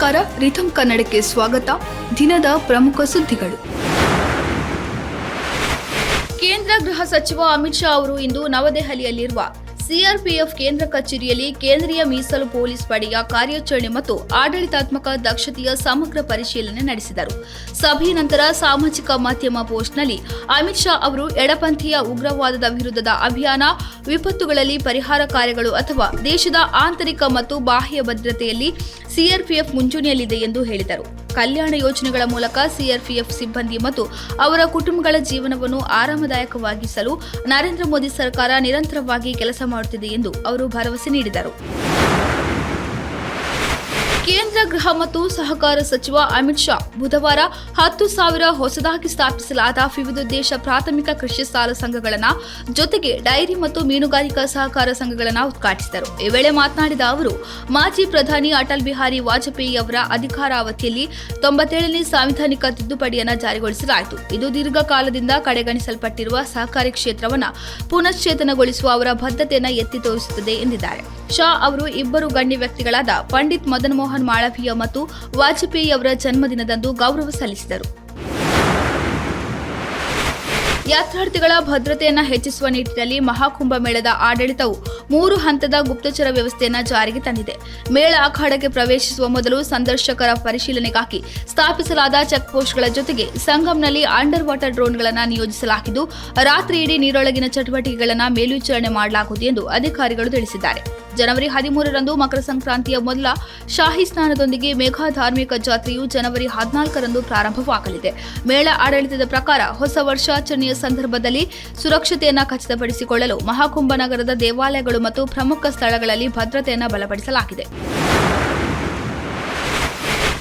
ನಮಸ್ಕಾರ, ರಿಥಮ್ ಕನ್ನಡಕ್ಕೆ ಸ್ವಾಗತ. ದಿನದ ಪ್ರಮುಖ ಸುದ್ದಿಗಳು. ಕೇಂದ್ರ ಗೃಹ ಸಚಿವ ಅಮಿತ್ ಶಾ ಅವರು ಇಂದು ನವದೆಹಲಿಯಲ್ಲಿರುವ ಸಿಆರ್ಪಿಎಫ್ ಕೇಂದ್ರ ಕಚೇರಿಯಲ್ಲಿ ಕೇಂದ್ರೀಯ ಮೀಸಲು ಪೊಲೀಸ್ ಪಡೆಯ ಕಾರ್ಯಾಚರಣೆ ಮತ್ತು ಆಡಳಿತಾತ್ಮಕ ದಕ್ಷತೆಯ ಸಮಗ್ರ ಪರಿಶೀಲನೆ ನಡೆಸಿದರು. ಸಭೆಯ ನಂತರ ಸಾಮಾಜಿಕ ಮಾಧ್ಯಮ ಪೋಸ್ಟ್ನಲ್ಲಿ ಅಮಿತ್ ಶಾ ಅವರು ಎಡಪಂಥೀಯ ಉಗ್ರವಾದದ ವಿರುದ್ಧದ ಅಭಿಯಾನ, ವಿಪತ್ತುಗಳಲ್ಲಿ ಪರಿಹಾರ ಕಾರ್ಯಗಳು ಅಥವಾ ದೇಶದ ಆಂತರಿಕ ಮತ್ತು ಬಾಹ್ಯ ಭದ್ರತೆಯಲ್ಲಿ ಸಿಆರ್ಪಿಎಫ್ ಮುಂಚೂಣಿಯಲ್ಲಿದೆ ಎಂದು ಹೇಳಿದರು. ಕಲ್ಯಾಣ ಯೋಜನೆಗಳ ಮೂಲಕ ಸಿಆರ್ಪಿಎಫ್ ಸಿಬ್ಬಂದಿ ಮತ್ತು ಅವರ ಕುಟುಂಬಗಳ ಜೀವನವನ್ನು ಆರಾಮದಾಯಕವಾಗಿಸಲು ನರೇಂದ್ರ ಮೋದಿ ಸರ್ಕಾರ ನಿರಂತರವಾಗಿ ಕೆಲಸ ಮಾಡುತ್ತಿದೆ ಎಂದು ಅವರು ಭರವಸೆ ನೀಡಿದರು. ಕೇಂದ್ರ ಗೃಹ ಮತ್ತು ಸಹಕಾರ ಸಚಿವ ಅಮಿತ್ ಶಾ ಬುಧವಾರ 10,000 ಹೊಸದಾಗಿ ಸ್ಥಾಪಿಸಲಾದ ವಿವಿಧೋದ್ದೇಶ ಪ್ರಾಥಮಿಕ ಕೃಷಿ ಸಾಲ ಸಂಘಗಳನ್ನು ಜೊತೆಗೆ ಡೈರಿ ಮತ್ತು ಮೀನುಗಾರಿಕಾ ಸಹಕಾರ ಸಂಘಗಳನ್ನು ಉದ್ಘಾಟಿಸಿದರು. ಈ ವೇಳೆ ಮಾತನಾಡಿದ ಅವರು, ಮಾಜಿ ಪ್ರಧಾನಿ ಅಟಲ್ ಬಿಹಾರಿ ವಾಜಪೇಯಿ ಅವರ ಅಧಿಕಾರಾವಧಿಯಲ್ಲಿ 97ನೇ ಸಾಂವಿಧಾನಿಕ ತಿದ್ದುಪಡಿಯನ್ನು ಜಾರಿಗೊಳಿಸಲಾಯಿತು. ಇದು ದೀರ್ಘಕಾಲದಿಂದ ಕಡೆಗಣಿಸಲ್ಪಟ್ಟಿರುವ ಸಹಕಾರಿ ಕ್ಷೇತ್ರವನ್ನು ಪುನಶ್ಚೇತನಗೊಳಿಸುವ ಅವರ ಬದ್ಧತೆಯನ್ನು ಎತ್ತಿ ತೋರಿಸುತ್ತದೆ ಎಂದಿದ್ದಾರೆ. ಶಾ ಅವರು ಇಬ್ಬರು ಗಣ್ಯ ವ್ಯಕ್ತಿಗಳಾದ ಪಂಡಿತ್ ಮದನ್ ಮೋಹನ್ ಮಾಳವೀಯ ಮತ್ತು ವಾಜಪೇಯಿ ಅವರ ಜನ್ಮದಿನದಂದು ಗೌರವ ಸಲ್ಲಿಸಿದರು. ಯಾತ್ರಾರ್ಥಿಗಳ ಭದ್ರತೆಯನ್ನು ಹೆಚ್ಚಿಸುವ ನಿಟ್ಟಿನಲ್ಲಿ ಮಹಾಕುಂಭ ಮೇಳದ ಆಡಳಿತವು 3 ಹಂತದ ಗುಪ್ತಚರ ವ್ಯವಸ್ಥೆಯನ್ನು ಜಾರಿಗೆ ತಂದಿದೆ. ಮೇಳ ಅಖಾಡಕ್ಕೆ ಪ್ರವೇಶಿಸುವ ಮೊದಲು ಸಂದರ್ಶಕರ ಪರಿಶೀಲನೆಗಾಗಿ ಸ್ಥಾಪಿಸಲಾದ ಚೆಕ್ಪೋಸ್ಟ್ಗಳ ಜೊತೆಗೆ ಸಂಗಮ್ನಲ್ಲಿ ಅಂಡರ್ ವಾಟರ್ ಡ್ರೋನ್ಗಳನ್ನು ನಿಯೋಜಿಸಲಾಗಿದ್ದು, ರಾತ್ರಿಯಿಡೀ ನೀರೊಳಗಿನ ಚಟುವಟಿಕೆಗಳನ್ನು ಮೇಲ್ವಿಚಾರಣೆ ಮಾಡಲಾಗುವುದು ಎಂದು ಅಧಿಕಾರಿಗಳು ತಿಳಿಸಿದ್ದಾರೆ. ಜನವರಿ 13ರಂದು ಮಕರ ಸಂಕ್ರಾಂತಿಯ ಮೊದಲ ಶಾಹಿ ಸ್ನಾನದೊಂದಿಗೆ ಮೆಗಾ ಧಾರ್ಮಿಕ ಜಾತ್ರೆಯು ಜನವರಿ 14ರಂದು ಪ್ರಾರಂಭವಾಗಲಿದೆ. ಮೇಳ ಆಡಳಿತದ ಪ್ರಕಾರ ಹೊಸ ವರ್ಷಾಚರಣೆಯ ಸಂದರ್ಭದಲ್ಲಿ ಸುರಕ್ಷತೆಯನ್ನು ಖಚಿತಪಡಿಸಿಕೊಳ್ಳಲು ಮಹಾಕುಂಭ ನಗರದ ದೇವಾಲಯಗಳು ಮತ್ತು ಪ್ರಮುಖ ಸ್ಥಳಗಳಲ್ಲಿ ಭದ್ರತೆಯನ್ನು ಬಲಪಡಿಸಲಾಗಿದೆ.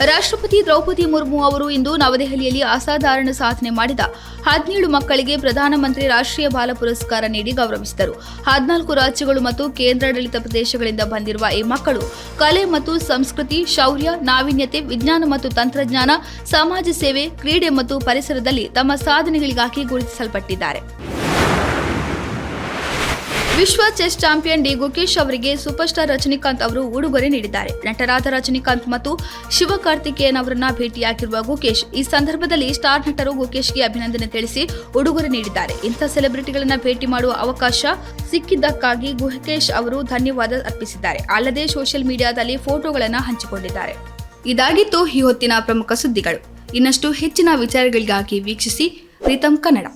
ರಾಷ್ಟ್ರಪತಿ ದ್ರೌಪದಿ ಮುರ್ಮು ಅವರು ಇಂದು ನವದೆಹಲಿಯಲ್ಲಿ ಅಸಾಧಾರಣ ಸಾಧನೆ ಮಾಡಿದ 17 ಮಕ್ಕಳಿಗೆ ಪ್ರಧಾನಮಂತ್ರಿ ರಾಷ್ಟ್ರೀಯ ಬಾಲ ಪುರಸ್ಕಾರ ನೀಡಿ ಗೌರವಿಸಿದರು. 14 ರಾಜ್ಯಗಳು ಮತ್ತು ಕೇಂದ್ರಾಡಳಿತ ಪ್ರದೇಶಗಳಿಂದ ಬಂದಿರುವ ಈ ಮಕ್ಕಳು ಕಲೆ ಮತ್ತು ಸಂಸ್ಕೃತಿ, ಶೌರ್ಯ, ನಾವೀನ್ಯತೆ, ವಿಜ್ಞಾನ ಮತ್ತು ತಂತ್ರಜ್ಞಾನ, ಸಮಾಜ ಸೇವೆ, ಕ್ರೀಡೆ ಮತ್ತು ಪರಿಸರದಲ್ಲಿ ತಮ್ಮ ಸಾಧನೆಗಳಿಗಾಗಿ ಗುರುತಿಸಲ್ಪಟ್ಟಿದ್ದಾರೆ. ವಿಶ್ವ ಚೆಸ್ ಚಾಂಪಿಯನ್ ಡಿ ಗುಕೇಶ್ ಅವರಿಗೆ ಸೂಪರ್ ಸ್ಟಾರ್ ರಜನಿಕಾಂತ್ ಅವರು ಉಡುಗೊರೆ ನೀಡಿದ್ದಾರೆ. ನಟರಾದ ರಜನಿಕಾಂತ್ ಮತ್ತು ಶಿವಕಾರ್ತಿಕೇಯನ್ ಅವರನ್ನ ಭೇಟಿಯಾಗಿರುವ ಗುಕೇಶ್ ಈ ಸಂದರ್ಭದಲ್ಲಿ ಸ್ಟಾರ್ ನಟರು ಗುಕೇಶ್ಗೆ ಅಭಿನಂದನೆ ತಿಳಿಸಿ ಉಡುಗೊರೆ ನೀಡಿದ್ದಾರೆ. ಇಂಥ ಸೆಲೆಬ್ರಿಟಿಗಳನ್ನ ಭೇಟಿ ಮಾಡುವ ಅವಕಾಶ ಸಿಕ್ಕಿದ್ದಕ್ಕಾಗಿ ಗುಕೇಶ್ ಅವರು ಧನ್ಯವಾದ ಅರ್ಪಿಸಿದ್ದಾರೆ. ಅಲ್ಲದೆ ಸೋಷಿಯಲ್ ಮೀಡಿಯಾದಲ್ಲಿ ಫೋಟೋಗಳನ್ನು ಹಂಚಿಕೊಂಡಿದ್ದಾರೆ. ಇದಾಗಿತ್ತು ಈ ಹೊತ್ತಿನ ಪ್ರಮುಖ ಸುದ್ದಿಗಳು. ಇನ್ನಷ್ಟು ಹೆಚ್ಚಿನ ವಿಚಾರಗಳಿಗಾಗಿ ವೀಕ್ಷಿಸಿ ರಿಥಮ್ ಕನ್ನಡ.